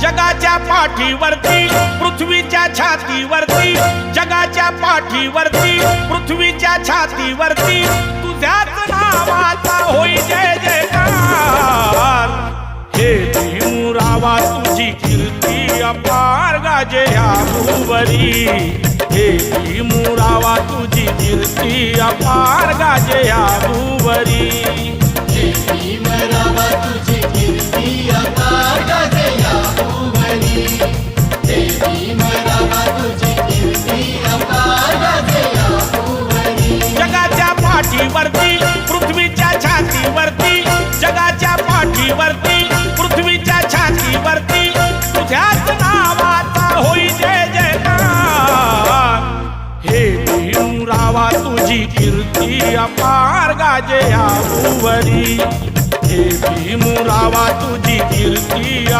जगाच्या पाठीवरती पृथ्वीच्या छातीवरती, जगाच्या पाठीवरती पृथ्वीच्या छातीवरती तुझ्याच नावाचा होई जय जयकार। हे भीमरावा तुझी कीर्ती अपार गाजे ह्या भूवरी, हे भीमरावा तुझी कीर्ती अपार गाजे ह्या भूवरी। हे भीमरावा तुझी कीर्ती अपार गाजे ह्या भूवरी, हे भीमरावा तुझी कीर्ती अपार गाजे ह्या भूवरी। जगाच्या पाठीवरती पृथ्वीच्या छातीवरती, जगाच्या पाठीवरती पृथ्वीच्या छातीवरती तुझ्याच नावाचा होई जय जयकार। हे भीमरावा तुझी कीर्ती अपार गाजे ह्या भूवरी, हे भीमरावा तुझी कीर्ती